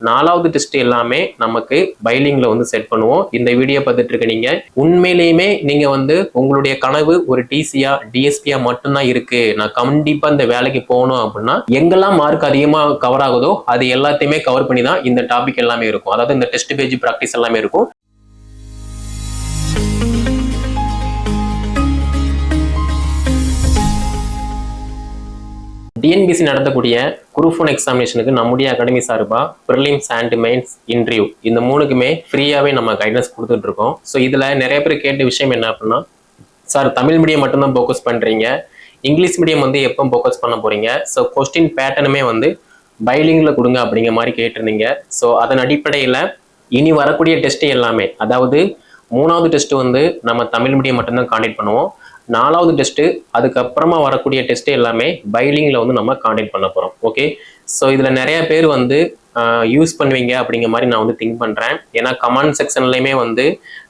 4வது டெஸ்ட் எல்லாமே நமக்கு பைலிங்ல வந்து செட் பண்ணுவோம். இந்த வீடியோ பார்த்துட்டு இருக்க நீங்க உண்மையிலேயுமே நீங்க வந்து உங்களுடைய கனவு ஒரு டிசியா டிஎஸ்பியா மட்டும்தான் இருக்கு, நான் கண்டிப்பா இந்த வேலைக்கு போகணும் அப்படின்னா எங்கெல்லாம் மார்க் அதிகமா கவர் ஆகுதோ அது எல்லாத்தையுமே கவர் பண்ணி தான் இந்த டாபிக் எல்லாமே இருக்கும். அதாவது இந்த டெஸ்ட் பேஜ் ப்ராக்டிஸ் எல்லாமே இருக்கும். டிஎன்பிசி நடத்தக்கூடிய குரூப் 1 எக்ஸாமினேஷனுக்கு நம்முடைய அகாடமி சார்பா ப்ரிலிம்ஸ் அண்ட் மெயின்ஸ் இன்டர்வியூ இந்த மூணுக்குமே ஃப்ரீயாவே நம்ம கைடன்ஸ் கொடுத்துட்டு இருக்கோம். ஸோ இதுல நிறைய பேர் கேட்ட விஷயம் என்ன அப்படின்னா, சார் தமிழ் மீடியம் மட்டும்தான் ஃபோக்கஸ் பண்றீங்க, இங்கிலீஷ் மீடியம் வந்து எப்போ ஃபோக்கஸ் பண்ண போறீங்க, ஸோ கொஸ்டின் பேட்டர்னுமே வந்து பைலிங்ல கொடுங்க அப்படிங்கிற மாதிரி கேட்டிருந்தீங்க. ஸோ அதன் அடிப்படையில் இனி வரக்கூடிய டெஸ்ட் எல்லாமே, அதாவது 3வது டெஸ்ட் வந்து நம்ம தமிழ் மீடியம் மட்டும்தான் காண்டக்ட் பண்ணுவோம். 4வது டெஸ்ட் அதுக்கப்புறமா வரக்கூடிய டெஸ்ட் எல்லாமே பைலிங்ல வந்து நம்ம காண்டக்ட் பண்ண போறோம். ஓகே, ஸோ இதுல நிறைய பேர் வந்து யூஸ் பண்ணுவீங்க அப்படிங்கிற மாதிரி நான் வந்து திங்க் பண்றேன். ஏன்னா கமெண்ட் செக்ஷன்லயுமே வந்து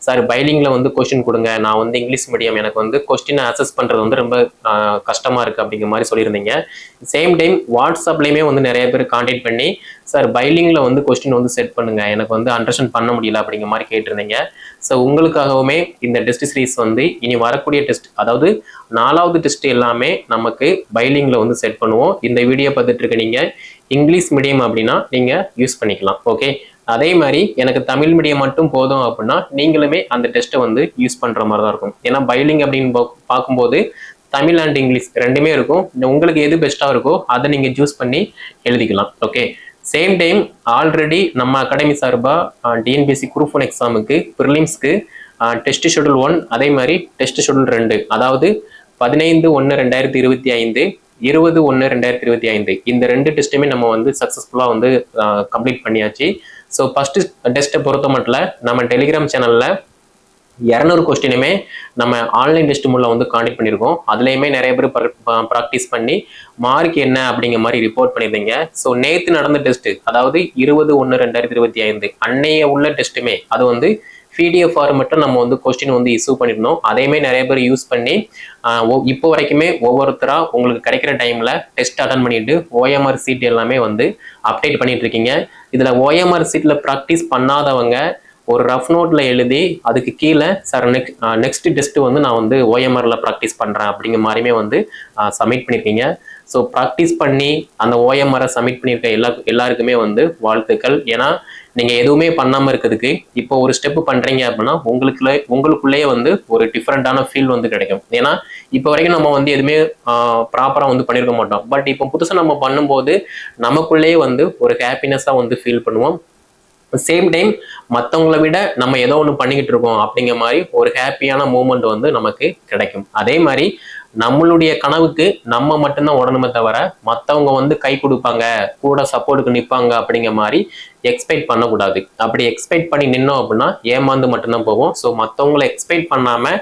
சார் பைலிங்ல வந்து கொஸ்டின் கொடுங்க, நான் வந்து இங்கிலீஷ் மீடியம், எனக்கு வந்து கொஸ்டினை அசஸ் பண்றது வந்து ரொம்ப கஷ்டமா இருக்கு அப்படிங்கிற மாதிரி சொல்லியிருந்தீங்க. சேம் டைம் வாட்ஸ்அப்லயுமே வந்து நிறைய பேர் கான்டாக்ட் பண்ணி சார் பைலிங்ல வந்து கொஸ்டின் வந்து செட் பண்ணுங்க, எனக்கு வந்து அண்டர்ஸ்டாண்ட் பண்ண முடியல அப்படிங்கிற மாதிரி கேட்டிருந்தீங்க. ஸோ உங்களுக்காகவுமே இந்த டெஸ்ட் சீரீஸ் வந்து இனி வரக்கூடிய டெஸ்ட், அதாவது 4வது டெஸ்ட் எல்லாமே நமக்கு பைலிங்ல வந்து செட் பண்ணுவோம். இந்த வீடியோ பார்த்துட்டு இருக்க நீங்க இங்கிலீஷ் மீடியம் அப்படின்னா நீங்க யூஸ் பண்ணிக்கலாம். ஓகே, அதே மாதிரி எனக்கு தமிழ் மீடியம் மட்டும் போதும் அப்படின்னா நீங்களுமே அந்த டெஸ்ட்டை வந்து யூஸ் பண்ற மாதிரி தான் இருக்கும். ஏன்னா பைலிங் அப்படின்னு பார்க்கும்போது தமிழ் அண்ட் இங்கிலீஷ் ரெண்டுமே இருக்கும். உங்களுக்கு எது பெஸ்ட்டாக இருக்கோ அதை நீங்கள் சூஸ் பண்ணி எழுதிக்கலாம். ஓகே, சேம் டைம் ஆல்ரெடி நம்ம அகாடமி சார்பாக டிஎன்பிஎஸ்சி குரூப் 1 எக்ஸாமுக்கு ப்ரிலிம்ஸ்க்கு டெஸ்ட் ஷெட்யூல் 1 அதே மாதிரி டெஸ்ட் ஷெட்யூல் 2, அதாவது 15/1/2025 20/1/2025 இந்த 2 டெஸ்ட்டுமே நம்ம வந்து சக்ஸஸ்ஃபுல்லாக வந்து கம்ப்ளீட் பண்ணியாச்சு. ஸோ ஃபர்ஸ்ட் டெஸ்ட்டை பொறுத்த மட்டும் நம்ம டெலிகிராம் சேனல்ல 200 கொஸ்டினுமே நம்ம ஆன்லைன் டெஸ்ட் மூலம் வந்து காண்டக்ட் பண்ணியிருக்கோம். அதுலேயுமே நிறைய பேர் ப்ராக்டிஸ் பண்ணி மார்க் என்ன அப்படிங்கிற மாதிரி ரிப்போர்ட் பண்ணியிருந்தீங்க. ஸோ நேற்று நடந்த டெஸ்ட், அதாவது 20/1/2025 அன்னைய உள்ள டெஸ்ட்டுமே அது வந்து பிடிஎஃப் ஃபார்மெட்டில் நம்ம வந்து கொஸ்டின் வந்து இஷ்யூ பண்ணியிருந்தோம். அதையுமே நிறைய பேர் யூஸ் பண்ணி இப்போ வரைக்குமே ஒவ்வொருத்தராக உங்களுக்கு கிடைக்கிற டைமில் டெஸ்ட் அட்டன் பண்ணிட்டு ஓஎம்ஆர் சீட் எல்லாமே வந்து அப்டேட் பண்ணிட்டு இருக்கீங்க. இதில் ஓஎம்ஆர் சீட்டில் ப்ராக்டிஸ் பண்ணாதவங்க ஒரு ரஃப் நோட்ல எழுதி அதுக்கு கீழே சார் நெக்ஸ்ட் டெஸ்ட் வந்து நான் வந்து ஓஎம்ஆர்ல ப்ராக்டிஸ் பண்றேன் அப்படிங்கிற மாதிரியுமே வந்து சப்மிட் பண்ணியிருக்கீங்க. ஸோ ப்ராக்டிஸ் பண்ணி அந்த ஓஎம்ஆரை சப்மிட் பண்ணியிருக்க எல்லாருக்குமே வந்து வாழ்த்துக்கள். ஏன்னா நீங்க எதுவுமே பண்ணாம இருக்கிறதுக்கு இப்போ ஒரு ஸ்டெப் பண்றீங்க அப்படின்னா உங்களுக்குள்ளேயே வந்து ஒரு டிஃப்ரெண்டான ஃபீல் வந்து கிடைக்கும். ஏன்னா இப்போ வரைக்கும் நம்ம வந்து எதுவுமே ப்ராப்பரா வந்து பண்ணியிருக்க மாட்டோம். பட் இப்போ புதுசாக நம்ம பண்ணும்போது நமக்குள்ளேயே வந்து ஒரு ஹாப்பினஸா வந்து ஃபீல் பண்ணுவோம். சேம் டைம் மற்றவங்களை விட நம்ம ஏதோ ஒன்று பண்ணிக்கிட்டு இருக்கோம் அப்படிங்கிற மாதிரி ஒரு ஹாப்பியான மூமெண்ட் வந்து நமக்கு கிடைக்கும். அதே மாதிரி நம்மளுடைய கனவுக்கு நம்ம மட்டும்தான் உடனுமே தவிர மற்றவங்க வந்து கை கொடுப்பாங்க, கூட சப்போர்ட்டுக்கு நிற்பாங்க அப்படிங்கிற மாதிரி எக்ஸ்பெக்ட் பண்ணக்கூடாது. அப்படி எக்ஸ்பெக்ட் பண்ணி நின்னோம் அப்படின்னா ஏமாந்து மட்டும்தான் போவோம். ஸோ மற்றவங்களை எக்ஸ்பெக்ட் பண்ணாம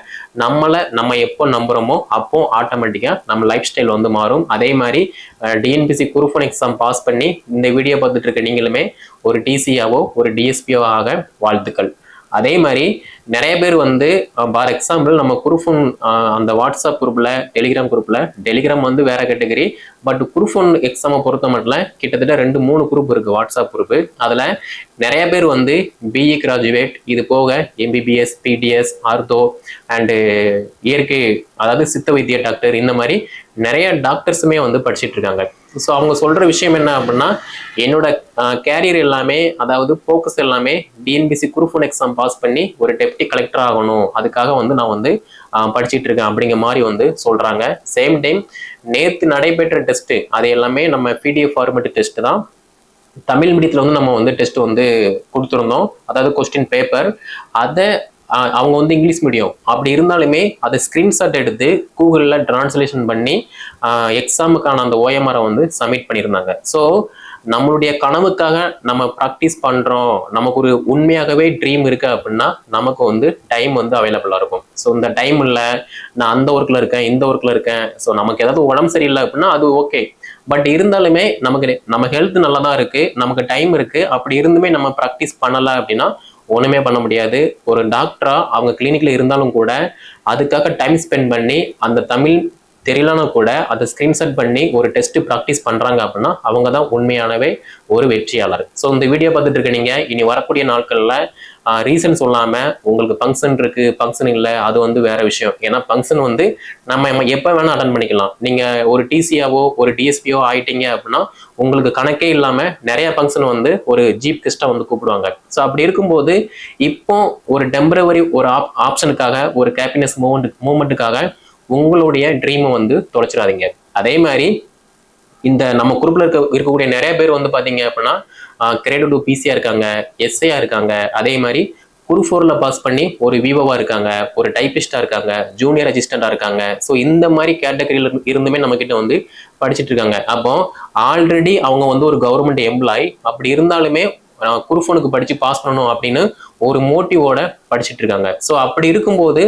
நம்ம எப்போ நம்புறோமோ அப்போ ஆட்டோமேட்டிக்கா நம்ம லைஃப் ஸ்டைல் வந்து மாறும். அதே மாதிரி டிஎன்பிஎஸ்சி குரூப் 1 எக்ஸாம் பாஸ் பண்ணி இந்த வீடியோ பார்த்துட்டு இருக்க நீங்களுமே ஒரு டிசியாவோ ஒரு டிஎஸ்பிஓ ஆக வாழ்த்துக்கள். அதே மாதிரி நிறைய பேர் வந்து ஃபார் எக்ஸாம்பிள் நம்ம குரூப் 1 அந்த வாட்ஸ்அப் குரூப்ல டெலிகிராம் வந்து வேற கேட்டகரி, பட் குரூப் 1 எக்ஸாமை பொறுத்த மட்டும் கிட்டத்தட்ட 2-3 குரூப் இருக்கு வாட்ஸ்அப் குரூப். அதுல நிறைய பேர் வந்து பிஇ கிராஜுவேட், இது போக எம்பிபிஎஸ், பிடிஎஸ், ஆர்த்தோ அண்டு இயற்கை, அதாவது சித்த வைத்திய டாக்டர், இந்த மாதிரி நிறைய டாக்டர்ஸுமே வந்து படிச்சுட்டு இருக்காங்க. ஸோ அவங்க சொல்ற விஷயம் என்ன அப்படின்னா, என்னோட கேரியர் எல்லாமே, அதாவது ஃபோக்கஸ் எல்லாமே டிஎன்பிஎஸ்சி குரூப் 1 எக்ஸாம் பாஸ் பண்ணி ஒரு டெப்டி கலெக்டர் ஆகணும், அதுக்காக வந்து நான் வந்து படிச்சுட்டு இருக்கேன் அப்படிங்கிற மாதிரி வந்து சொல்றாங்க. சேம் டைம் நேற்று நடைபெற்ற டெஸ்ட் அது எல்லாமே நம்ம பிடிஎஃப் ஃபார்மேட் டெஸ்ட் தான். தமிழ் மீடியத்தில் வந்து நம்ம வந்து டெஸ்ட் வந்து கொடுத்துருந்தோம், அதாவது கொஸ்டின் பேப்பர். அதை அவங்க வந்து இங்கிலீஷ் மீடியம் அப்படி இருந்தாலுமே அதை ஸ்கிரீன்ஷாட் எடுத்து கூகுளில் டிரான்ஸ்லேஷன் பண்ணி எக்ஸாமுக்கான அந்த ஓஎம்ஆரை வந்து சப்மிட் பண்ணியிருந்தாங்க. ஸோ நம்மளுடைய கனவுக்காக நம்ம ப்ராக்டிஸ் பண்ணுறோம், நமக்கு ஒரு உண்மையாகவே ட்ரீம் இருக்கு அப்படின்னா நமக்கு வந்து டைம் வந்து அவைலபிளாக இருக்கும். ஸோ இந்த டைம் இல்லை, நான் அந்த ஒர்க்கில் இருக்கேன், இந்த ஒர்க்கில் இருக்கேன், ஸோ நமக்கு ஏதாவது உடம்பு சரியில்லை அப்படின்னா அது ஓகே. பட் இருந்தாலுமே நம்ம ஹெல்த் நல்லா தான் இருக்கு, நமக்கு டைம் இருக்கு, அப்படி இருந்துமே நம்ம ப்ராக்டிஸ் பண்ணலை அப்படின்னா ஒன்றுமே பண்ண முடியாது. ஒரு டாக்டரா அவங்க கிளினிக்ல இருந்தாலும் கூட அதுக்காக டைம் ஸ்பெண்ட் பண்ணி அந்த தமிழ் தெரியலனா கூட அதை ஸ்கிரீன்ஷாட் பண்ணி ஒரு டெஸ்ட் ப்ராக்டிஸ் பண்றாங்க அப்படின்னா அவங்க தான் உண்மையானவே ஒரு வெற்றியாளர். ஸோ இந்த வீடியோ பார்த்துட்டு இருக்க நீங்க இனி வரக்கூடிய நாட்கள்ல ரீசன் சொல்லாம உங்களுக்கு ஃபங்க்ஷன் இருக்கு ஃபங்க்ஷன் இல்லை அது வந்து வேற விஷயம். ஏன்னா ஃபங்க்ஷன் வந்து நம்ம எப்போ வேணா அட்டன் பண்ணிக்கலாம். நீங்க ஒரு டிசியாவோ ஒரு டிஎஸ்பியோ ஆயிட்டீங்க அப்படின்னா உங்களுக்கு கணக்கே இல்லாம நிறைய ஃபங்க்ஷன் வந்து ஒரு ஜீப் கெஸ்டா வந்து கூப்பிடுவாங்க. ஸோ அப்படி இருக்கும்போது இப்போ ஒரு டெம்பரவரி ஒரு ஆப்ஷனுக்காக ஒரு ஹாப்பினஸ் மூமெண்ட்டுக்காக உங்களுடைய ட்ரீமை வந்து தொலைச்சிடாதீங்க. அதே மாதிரி இந்த நம்ம குரூப்ல இருக்கக்கூடிய நிறைய பேர் வந்து பாத்தீங்க அப்படின்னா கிரேட் 2 பிசியா இருக்காங்க, எஸ்ஐயா இருக்காங்க, அதே மாதிரி குரூப் 4ல பாஸ் பண்ணி ஒரு விவோவா இருக்காங்க, ஒரு டைபிஸ்டா இருக்காங்க, ஜூனியர் அசிஸ்டண்டா இருக்காங்க. ஸோ இந்த மாதிரி கேட்டகரியில இருந்துமே நம்ம கிட்ட வந்து படிச்சுட்டு இருக்காங்க. அப்போ ஆல்ரெடி அவங்க வந்து ஒரு கவர்மெண்ட் எம்ப்ளாய், அப்படி இருந்தாலுமே குரூப் 1க்கு படிச்சு பாஸ் பண்ணணும் அப்படின்னு ஒரு மோட்டிவோட படிச்சுட்டு இருக்காங்க. ஸோ அப்படி இருக்கும்போது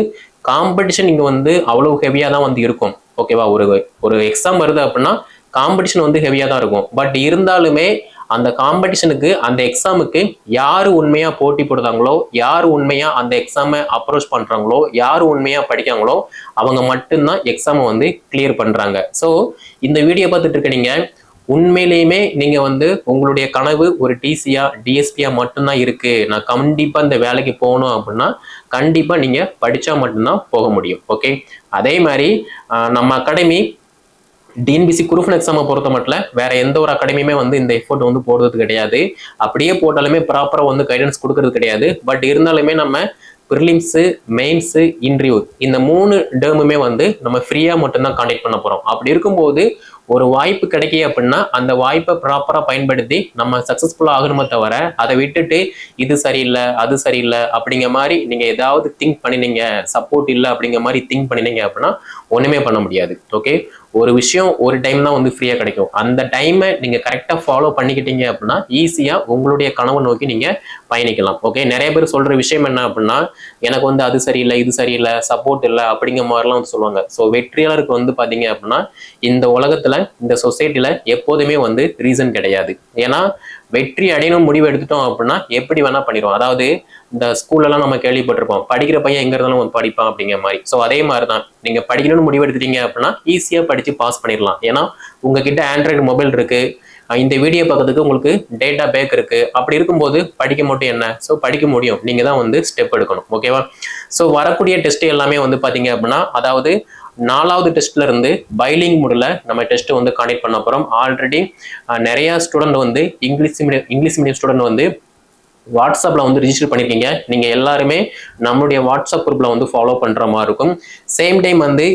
காம்படிஷன் இங்க வந்து அவ்வளவு ஹெவியா தான் வந்து இருக்கும். ஓகேவா, ஒரு எக்ஸாம் வருது அப்படின்னா காம்படிஷன் வந்து ஹெவியா தான் இருக்கும். பட் இருந்தாலுமே அந்த காம்படிஷனுக்கு அந்த எக்ஸாமுக்கு யாரு உண்மையா போட்டி போடுறாங்களோ, யாரு உண்மையா அந்த எக்ஸாமை அப்ரோச் பண்றாங்களோ, யாரு உண்மையா படிக்காங்களோ அவங்க மட்டும்தான் எக்ஸாமை வந்து கிளியர் பண்றாங்க. ஸோ இந்த வீடியோ பார்த்துட்டு இருக்க நீங்க உண்மையிலேயுமே நீங்க வந்து உங்களுடைய கனவு ஒரு டிசியா டிஎஸ்பியா மட்டும்தான் இருக்கு, நான் கண்டிப்பா இந்த வேலைக்கு போகணும் அப்படின்னா கண்டிப்பா நீங்க படிச்சா மட்டும்தான் போக முடியும். ஓகே, அதே மாதிரி நம்ம அகாடமி டிஎன்பிசி குரூப் எக்ஸாமை பொறுத்த மட்டும் வேற எந்த ஒரு அகாடமியுமே வந்து இந்த எஃபோர்ட் வந்து போடுறது கிடையாது. அப்படியே போட்டாலுமே ப்ராப்பரா வந்து கைடன்ஸ் கொடுக்கறது கிடையாது. பட் இருந்தாலுமே நம்ம ப்ரிலிம்ஸு, மெயின்ஸு, இன்டர்வியூ இந்த 3 டேர்முமே வந்து நம்ம ஃப்ரீயா மட்டும்தான் கான்டெக்ட் பண்ண போறோம். அப்படி இருக்கும்போது ஒரு வாய்ப்பு கிடைக்கி அப்படின்னா அந்த வாய்ப்பை ப்ராப்பரா பயன்படுத்தி நம்ம சக்சஸ்ஃபுல்லா ஆகணுமே தவிர அதை விட்டுட்டு இது சரியில்லை அது சரியில்லை அப்படிங்கிற மாதிரி நீங்க ஏதாவது திங்க் பண்ணினீங்க, சப்போர்ட் இல்லை அப்படிங்கிற மாதிரி திங்க் பண்ணினீங்க அப்படின்னா ஒண்ணுமே பண்ண முடியாது. ஓகே, ஒரு விஷயம் ஒரு டைம் தான் வந்து ஃப்ரீயா கிடைக்கும். அந்த டைமை நீங்க கரெக்டா ஃபாலோ பண்ணிக்கிட்டீங்க அப்படின்னா ஈஸியா உங்களுடைய கனவை நோக்கி நீங்க பயணிக்கலாம். ஓகே, நிறைய பேர் சொல்ற விஷயம் என்ன அப்படின்னா எனக்கு வந்து அது சரியில்லை இது சரியில்லை சப்போர்ட் இல்லை அப்படிங்கிற மாதிரிலாம் வந்து சொல்லுவாங்க. ஸோ வெற்றியாளருக்கு வந்து பாத்தீங்க அப்படின்னா இந்த உலகத்துல இந்த சொசைட்டில எப்போதுமே வந்து ரீசன் கிடையாது. ஏன்னா வெற்றி அடையணும் முடிவு எடுத்துட்டோம் அப்படின்னா எப்படி வேணா பண்ணிடுவோம். அதாவது இந்த ஸ்கூல்லலாம் நம்ம கேள்விப்பட்டிருப்போம், படிக்கிற பையன் எங்க இருந்தாலும் படிப்பான் அப்படிங்கிற மாதிரி. ஸோ அதே மாதிரிதான் நீங்க படிக்கணும்னு முடிவு எடுத்துட்டீங்க அப்படின்னா ஈஸியா படிச்சு பாஸ் பண்ணிடலாம். ஏன்னா உங்ககிட்ட ஆண்ட்ராய்டு மொபைல் இருக்கு, இந்த வீடியோ பார்க்கறதுக்கு உங்களுக்கு டேட்டா பேக் இருக்கு. அப்படி இருக்கும்போது படிக்க மட்டும் என்ன, ஸோ படிக்க முடியும். நீங்க தான் வந்து ஸ்டெப் எடுக்கணும். ஓகேவா, ஸோ வரக்கூடிய டெஸ்ட் எல்லாமே வந்து பாத்தீங்க அப்படின்னா அதாவது 4வது டெஸ்ட்ல இருந்து பைலிங் மோட்ல நம்ம டெஸ்ட் வந்து கான்டெக்ட் பண்ண போறோம். ஆல்ரெடி நிறைய ஸ்டூடெண்ட் வந்து இங்கிலீஷ் மீடியம் ஸ்டூடெண்ட் வந்து வாட்ஸ்அப்ல வந்து ரிஜிஸ்டர் பண்ணிருக்கீங்க. நீங்க எல்லாருமே நம்மளுடைய வாட்ஸ்அப் குரூப்ல வந்து ஃபாலோ பண்ற மாதிரி இருக்கும். சேம் டைம் வந்து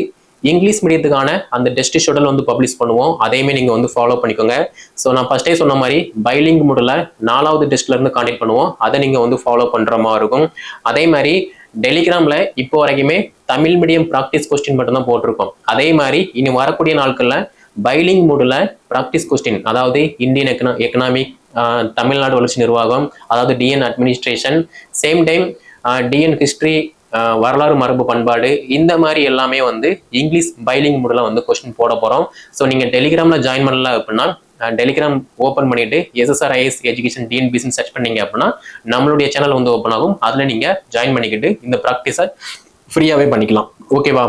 இங்கிலீஷ் மீடியத்துக்கான அந்த டெஸ்ட் ஷெட்யூல் வந்து பப்ளிஷ் பண்ணுவோம், அதையுமே நீங்க வந்து ஃபாலோ பண்ணிக்கோங்க. ஸோ நான் ஃபர்ஸ்டே சொன்ன மாதிரி பைலிங் மோட்ல 4வது டெஸ்ட்ல இருந்து கான்டெக்ட் பண்ணுவோம், அதை நீங்க வந்து ஃபாலோ பண்ற மாதிரி இருக்கும். அதே மாதிரி டெலிகிராம்ல இப்போ வரைக்குமே தமிழ் மீடியம் ப்ராக்டிஸ் கொஸ்டின் மட்டும் தான் போட்டிருக்கோம். அதே மாதிரி இனி வரக்கூடிய நாட்கள்ல பைலிங் மோட்ல ப்ராக்டிஸ் கொஸ்டின், அதாவது இந்தியன் எக்கனாமிக், தமிழ்நாடு வளர்ச்சி நிர்வாகம், அதாவது TN administration, same time TN history, வரலாறு மரபு பண்பாடு, இந்த மாதிரி எல்லாமே வந்து இங்கிலீஷ் பைலிங் மோட்ல வந்து கொஸ்டின் போட போறோம். ஸோ நீங்க டெலிகிராம்ல ஜாயின் பண்ணல அப்படின்னா டெலிகிராம் ஓப்பன் பண்ணிட்டு SSRIS எஜுகேஷன் டிஎன்பிசி சர்ச் பண்ணீங்க அப்படின்னா நம்மளுடைய சேனல் வந்து ஓப்பன் ஆகும். அதுல நீங்க ஜாயின் பண்ணிக்கிட்டு இந்த ப்ராக்டிஸை ஃப்ரீயாவே பண்ணிக்கலாம். ஓகேவா,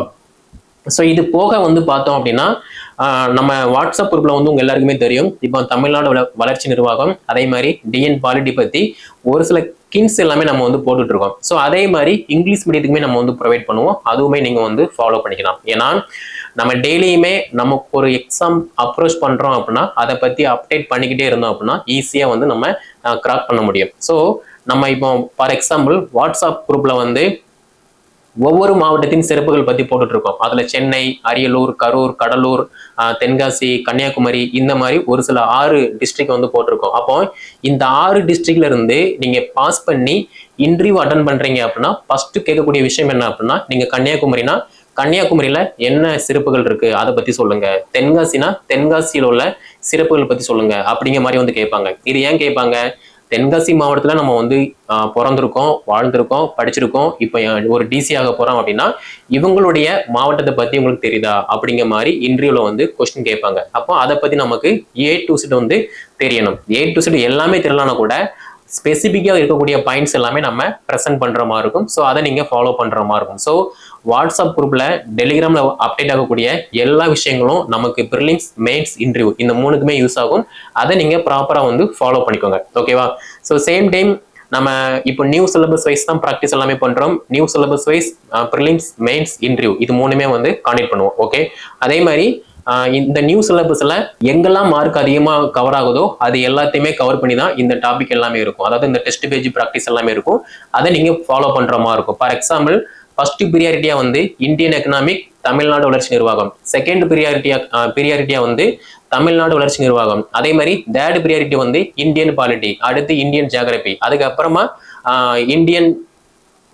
ஸோ இது போக வந்து பார்த்தோம் அப்படின்னா நம்ம வாட்ஸ்அப் குரூப்ல வந்து உங்க எல்லாருக்குமே தெரியும், இப்போ தமிழ்நாடு வளர்ச்சி நிர்வாகம், அதே மாதிரி டிஎன் பாலிட்டி பத்தி ஒரு சில கிங்ஸ் எல்லாமே நம்ம வந்து போட்டுட்டு இருக்கோம். ஸோ அதே மாதிரி இங்கிலீஷ் மீடியத்துக்குமே நம்ம வந்து ப்ரொவைட் பண்ணுவோம், அதுவுமே நீங்க வந்து ஃபாலோ பண்ணிக்கலாம். ஏன்னா நம்ம டெய்லியுமே நமக்கு ஒரு எக்ஸாம் அப்ரோச் பண்றோம் அப்படின்னா அதை பத்தி அப்டேட் பண்ணிக்கிட்டே இருந்தோம் அப்படின்னா ஈஸியா வந்து நம்ம கிராக் பண்ண முடியும். ஸோ நம்ம இப்போ ஃபார் எக்ஸாம்பிள் வாட்ஸ்அப் குரூப்ல வந்து ஒவ்வொரு மாவட்டத்தின் சிறப்புகள் பத்தி போட்டுட்டு இருக்கோம். அதுல சென்னை, அரியலூர், கரூர், கடலூர், தென்காசி, கன்னியாகுமரி, இந்த மாதிரி ஒரு சில 6 டிஸ்ட்ரிக்ட் வந்து போட்டிருக்கோம். அப்போ இந்த 6 டிஸ்ட்ரிக்ட்ல இருந்து நீங்க பாஸ் பண்ணி இன்டர்வியூ அட்டன் பண்றீங்க அப்படின்னா ஃபர்ஸ்ட் கேட்கக்கூடிய விஷயம் என்ன அப்படின்னா நீங்க கன்னியாகுமரினா கன்னியாகுமரியில என்ன சிறப்புகள் இருக்கு அதை பத்தி சொல்லுங்க, தென்காசினா தென்காசியில உள்ள சிறப்புகள் பத்தி சொல்லுங்க அப்படிங்கிற மாதிரி வந்து கேட்பாங்க. இது ஏன் கேட்பாங்க, தென்காசி மாவட்டத்துல நம்ம வந்து பிறந்திருக்கோம், வாழ்ந்திருக்கோம், படிச்சிருக்கோம், இப்போ ஒரு டிசி ஆக போறோம் அப்படின்னா இவங்களுடைய மாவட்டத்தை பத்தி உங்களுக்கு தெரியுதா அப்படிங்கிற மாதிரி இன்டர்வியூல வந்து கொஸ்டின் கேட்பாங்க. அப்போ அதை பத்தி நமக்கு A to Z வந்து தெரியணும். A to Z எல்லாமே தெரியலனா கூட ஸ்பெசிஃபிக்காக இருக்கக்கூடிய பாயிண்ட்ஸ் எல்லாமே நம்ம ப்ரெசென்ட் பண்ணுற மாதிரி இருக்கும். ஸோ அதை நீங்கள் ஃபாலோ பண்ணுற மாதிரி இருக்கும். ஸோ வாட்ஸ்அப் குரூப்பில் டெலிகிராமில் அப்டேட் ஆகக்கூடிய எல்லா விஷயங்களும் நமக்கு ப்ரிலிம்ஸ், மெயின்ஸ், இன்டர்வியூ இந்த மூணுக்குமே யூஸ் ஆகும். அதை நீங்கள் ப்ராப்பராக வந்து ஃபாலோ பண்ணிக்கோங்க. ஓகேவா? ஸோ சேம் டைம் நம்ம இப்போ நியூ சிலபஸ் வைஸ் தான் ப்ராக்டிஸ் எல்லாமே பண்ணுறோம். New syllabus wise prelims, mains, interview இது மூணுமே வந்து காண்டக்ட் பண்ணுவோம். ஓகே, அதே மாதிரி இந்த நியூ சிலபஸ்ல எங்கெல்லாம் மார்க் அதிகமாக கவர் ஆகுதோ அது எல்லாத்தையுமே கவர் பண்ணி தான் இந்த டாபிக் எல்லாமே இருக்கும். அதாவது இந்த டெஸ்ட் பேஜ் ப்ராக்டிஸ் எல்லாமே இருக்கும். அதை நீங்க ஃபாலோ பண்ற மாதிரி இருக்கும். ஃபார் எக்ஸாம்பிள், ஃபர்ஸ்ட் ப்ரியாரிட்டியா வந்து இந்தியன் எக்கனாமிக், தமிழ்நாடு வளர்ச்சி நிர்வாகம். செகண்ட் ப்ரியாரிட்டியா வந்து தமிழ்நாடு வளர்ச்சி நிர்வாகம். அதே மாதிரி தேர்ட் ப்ரியாரிட்டி வந்து இந்தியன் பாலிட்டி, அடுத்து இந்தியன் ஜியாகிரபி, அதுக்கப்புறமா இந்தியன்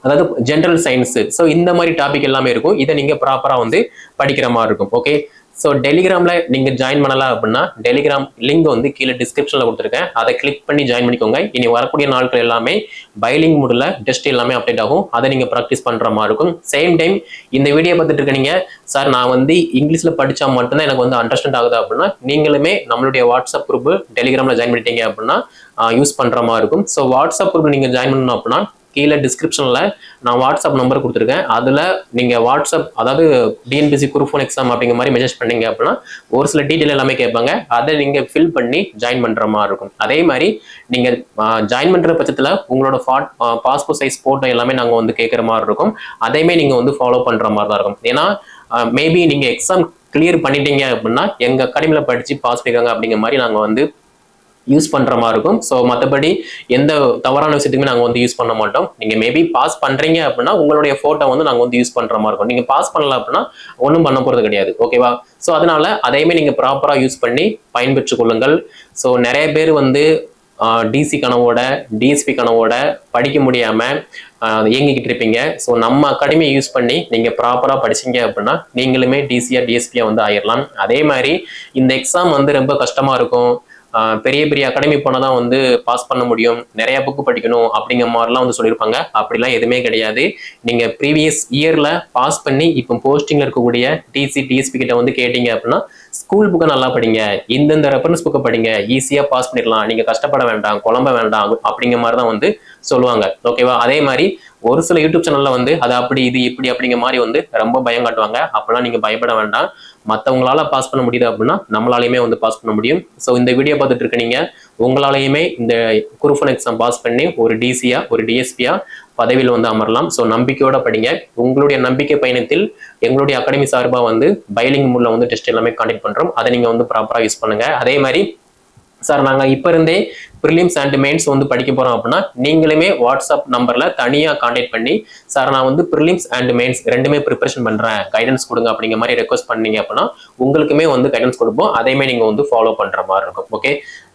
அதாவது ஜென்ரல் சயின்ஸ். ஸோ இந்த மாதிரி டாபிக் எல்லாமே இருக்கும். இதை நீங்க ப்ராப்பரா வந்து படிக்கிற மாதிரி இருக்கும். ஓகே, ஸோ டெலிகிராமில் நீங்கள் ஜாயின் பண்ணலாம் அப்படின்னா டெலிகிராம் லிங்க் வந்து கீழே டிஸ்கிரிப்ஷனில் கொடுத்துருக்கேன். அதை கிளிக் பண்ணி ஜாயின் பண்ணிக்கோங்க. இனி வரக்கூடிய நாட்கள் எல்லாமே பைலிங் மூடில் டெஸ்ட் எல்லாமே அப்டேட் ஆகும். அதை நீங்கள் ப்ராக்டிஸ் பண்ணுற மாதிரி இருக்கும். சேம் டைம் இந்த வீடியோ பார்த்துட்டு இருக்கீங்க, சார் நான் வந்து இங்கிலீஷில் படித்தா மட்டும்தான் எனக்கு வந்து அண்டர்ஸ்டாண்ட் ஆகுது அப்படின்னா நீங்களுமே நம்மளுடைய வாட்ஸ்அப் குரூப் டெலிகிராமில் ஜாயின் பண்ணிட்டீங்க அப்படின்னா யூஸ் பண்ணுற மாதிரி இருக்கும். ஸோ வாட்ஸ்அப் குரூப் நீங்கள் ஜாயின் பண்ணணும் அப்படின்னா கீழே டிஸ்கிரிப்ஷனில் நான் வாட்ஸ்அப் நம்பர் கொடுத்துருக்கேன். அதில் நீங்கள் வாட்ஸ்அப் அதாவது டிஎன்பிஎஸ்சி குரூப் 1 எக்ஸாம் அப்படிங்கிற மாதிரி மெசேஜ் பண்ணீங்க அப்படின்னா ஒரு சில டீட்டெயில் எல்லாமே கேட்பாங்க. அதை நீங்கள் ஃபில் பண்ணி ஜாயின் பண்ணுற மாதிரி இருக்கும். அதே மாதிரி நீங்கள் ஜாயின் பண்ணுற பட்சத்தில் உங்களோட பாஸ்போர்ட் சைஸ் ஃபோட்டோ எல்லாமே நாங்கள் வந்து கேட்குற மாதிரி இருக்கும். அதையுமே நீங்கள் வந்து ஃபாலோ பண்ணுற மாதிரி தான் இருக்கும். ஏன்னா மேபி நீங்கள் எக்ஸாம் கிளியர் பண்ணிட்டீங்க அப்படின்னா எங்கள் அகாடமியில் படித்து பாஸ் பண்ணிக்காங்க அப்படிங்கிற மாதிரி நாங்கள் வந்து யூஸ் பண்ணுற மாதிரி இருக்கும். ஸோ மற்றபடி எந்த தவறான விஷயத்துக்குமே நாங்கள் வந்து யூஸ் பண்ண மாட்டோம். நீங்கள் மேபி பாஸ் பண்ணுறீங்க அப்படின்னா உங்களுடைய ஃபோட்டோ வந்து நாங்கள் வந்து யூஸ் பண்ணுற மாதிரி இருக்கும். நீங்கள் பாஸ் பண்ணல அப்படின்னா ஒன்றும் பண்ண போகிறது கிடையாது. ஓகேவா? ஸோ அதனால அதையுமே நீங்கள் ப்ராப்பராக யூஸ் பண்ணி பயன்பெற்று கொள்ளுங்கள். ஸோ நிறைய பேர் வந்து டிசி கனவோட, டிஎஸ்பி கனவோட படிக்க முடியாமல் இயங்கிக்கிட்டு இருப்பீங்க. ஸோ நம்ம அகாடமியை யூஸ் பண்ணி நீங்கள் ப்ராப்பராக படிச்சீங்க அப்படின்னா நீங்களுமே டிசியா டிஎஸ்பியா வந்து ஆயிடலாம். அதே மாதிரி இந்த எக்ஸாம் வந்து ரொம்ப கஷ்டமாக இருக்கும். பெரிய பெரிய அகாடமி போனால் தான் வந்து பாஸ் பண்ண முடியும், நிறைய புக்கு படிக்கணும் அப்படிங்கிற மாதிரிலாம் வந்து சொல்லியிருப்பாங்க. அப்படிலாம் எதுவுமே கிடையாது. நீங்கள் ப்ரீவியஸ் இயரில் பாஸ் பண்ணி இப்போ போஸ்டிங்கில் இருக்கக்கூடிய டிசி டிஎஸ்பி கிட்ட வந்து கேட்டீங்க அப்படின்னா ஸ்கூல் புக்கை நல்லா படிங்க, இந்தந்த ரெஃபரன்ஸ் புக்கை படிங்க, ஈஸியாக பாஸ் பண்ணிடலாம், நீங்கள் கஷ்டப்பட வேண்டாம், குழம்ப வேண்டாம் அப்படிங்கிற மாதிரி தான் வந்து சொல்லுவாங்க. ஓகேவா? அதே மாதிரி ஒரு சில யூடியூப் சேனலில் வந்து அது அப்படி இது இப்படி அப்படிங்கிற மாதிரி வந்து ரொம்ப பயம் காட்டுவாங்க. அப்போலாம் நீங்கள் பயப்பட வேண்டாம். மற்றவங்களால பாஸ் பண்ண முடியுது அப்படின்னா நம்மளாலையுமே வந்து பாஸ் பண்ண முடியும். ஸோ இந்த வீடியோ பார்த்துட்டு இருக்க நீங்கள் உங்களாலையுமே இந்த குரூப் 1 எக்ஸாம் பாஸ் பண்ணி ஒரு டிசியா ஒரு டிஎஸ்பியா பதவியில் வந்து அமரலாம். ஸோ நம்பிக்கையோட படிங்க. உங்களுடைய நம்பிக்கை பயணத்தில் எங்களுடைய அகாடமி சார்பாக வந்து பைலிங் மூலம் வந்து டெஸ்ட் எல்லாமே காண்டக்ட் பண்ணுறோம். அதை நீங்கள் வந்து ப்ராப்பராக யூஸ் பண்ணுங்க. அதே மாதிரி சார் நாங்கள் இப்போ இருந்தே ப்ரிலிம்ஸ் அண்ட் மெயின்ஸ் வந்து படிக்க போகிறோம் அப்படின்னா நீங்களுமே வாட்ஸ்அப் நம்பரில் தனியாக கான்டாக்ட் பண்ணி சார் நான் வந்து ப்ரிலிம்ஸ் அண்ட் மெயின்ஸ் ரெண்டுமே ப்ரிப்பரேஷன் பண்ணுறேன், கைடன்ஸ் கொடுங்க அப்படிங்கிற மாதிரி ரெக்வஸ்ட் பண்ணீங்க அப்படின்னா உங்களுக்குமே வந்து கைடன்ஸ் கொடுப்போம். அதையுமே நீங்கள் வந்து ஃபாலோ பண்ணுற மாதிரி இருக்கும். ஓகே,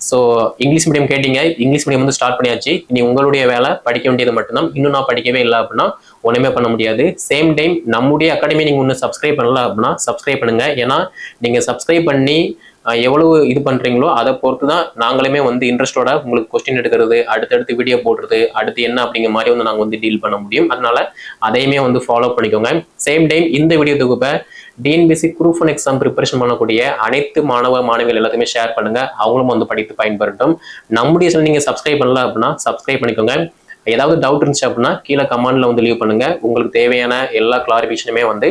ஸோ இங்கிலீஷ் மீடியம் கேட்டீங்க, இங்கிலீஷ் மீடியம் வந்து ஸ்டார்ட் பண்ணியாச்சு. இனி உங்களுடைய வேலை படிக்க வேண்டியது மட்டும்தான். இன்னும் நான் படிக்கவே இல்லை அப்படின்னா ஒன்றுமே பண்ண முடியாது. சேம் டைம் நம்முடைய அகாடமி நீங்கள் ஒன்று சப்ஸ்கிரைப் பண்ணல அப்படின்னா சப்ஸ்கிரைப் பண்ணுங்க. ஏன்னா நீங்கள் சப்ஸ்கிரைப் பண்ணி எவ்வளவு இது பண்றீங்களோ அதை பொறுத்து தான் நாங்களுமே வந்து இன்ட்ரெஸ்டோட உங்களுக்கு கொஸ்டின் எடுக்கிறது, அடுத்தடுத்து வீடியோ போடுறது, அடுத்து என்ன அப்படிங்கிற மாதிரி வந்து நாங்கள் வந்து டீல் பண்ண முடியும். அதனால அதையுமே வந்து ஃபாலோ பண்ணிக்கோங்க. சேம் டைம் இந்த வீடியோ தொகுப்பை டிஎன்பிஎஸ்சி குரூப் 1 எக்ஸாம் ப்ரிப்பரேஷன் பண்ணக்கூடிய அனைத்து மாணவிகள் எல்லாத்தையுமே ஷேர் பண்ணுங்க. அவங்களும் வந்து படித்து பயன்பெறட்டும். நம்முடைய சேனல் நீங்க சப்ஸ்கிரைப் பண்ணல அப்படின்னா சப்ஸ்கிரைப் பண்ணிக்கோங்க. ஏதாவது டவுட் இருந்துச்சு அப்படின்னா கீழே கமெண்ட்ல வந்து லீவ் பண்ணுங்க. உங்களுக்கு தேவையான எல்லா கிளாரிஃபிகேஷனுமே வந்து